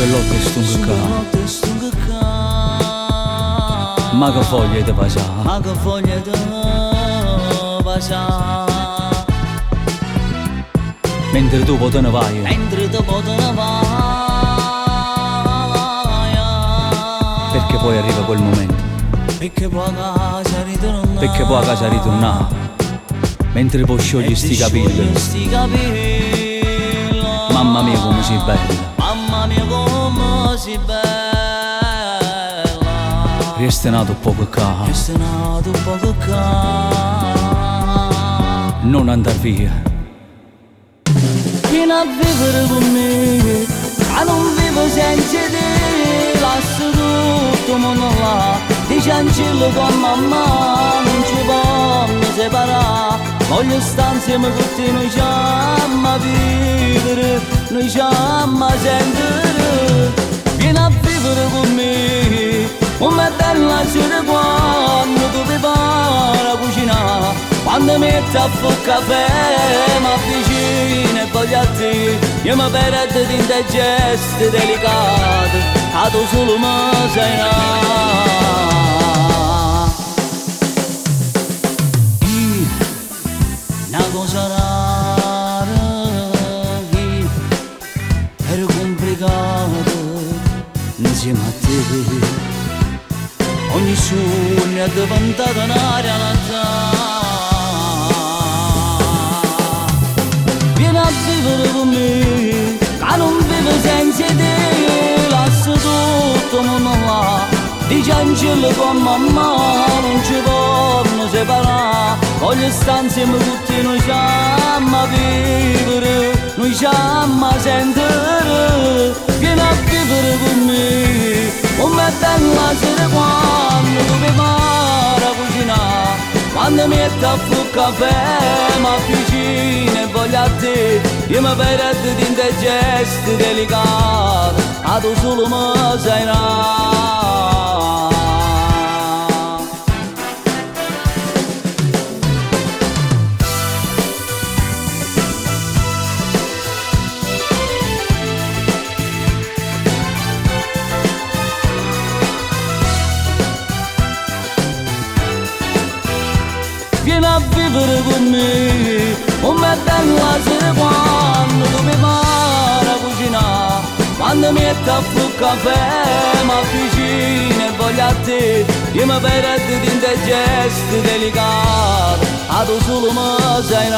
lotte stunga ca, ma che foglie di pasà, ma che foglie di pasà. mentre tu poi te ne vai, Mentre tu poi te ne vai, perché poi arriva quel momento, perché poi a casa ritornare, perché poi a casa ritornare, mentre poi sciogli sti capelli, sti capelli. mamma mia come sei bella, Mamma mia come si bella. resta nato poco ca, Questo è nato poco ca. non andar via. Vieni a vivere con me, ma non vivo senza te. Lascio tutto il mondo là, dice Angelo con mamma, non ci voglio separare. Voglio stare insieme tutti noi, siamo a vivere, noi siamo a sentire. Vieni a vivere con me, come è bella sera quando tu mi pari a cucinare. Quando metti a fuoco caffè, mi avvicino e voglio a te. Io mi perdo di te gesti delicati, a tu solo mi sai una cosa rara, era complicata insieme a te. Ogni sogno è diventata una realtà. Vieni a vivere con me, che non vivo senza te. Lascio tutto il mondo là, dice Angelo con mamma, non ci voglio separare. Voglio stare insieme tutti, noi siamo a vivere, noi siamo a sentire. Vieni a vivere con me, come è bella sera quando tu mi pari a cucinare. Quando metti a fuoco caffè, mi avvicino e voglio a te. Io mi perdo di te gesti delicati, a tu solo mi sai Vieni a vivere con me, come è bella sera quando tu mi pari a cucinare. Quando metti a fuoco caffè, mi avvicino e voglio a te. Io mi perdo di te gesti delicati, a tu solo mi sai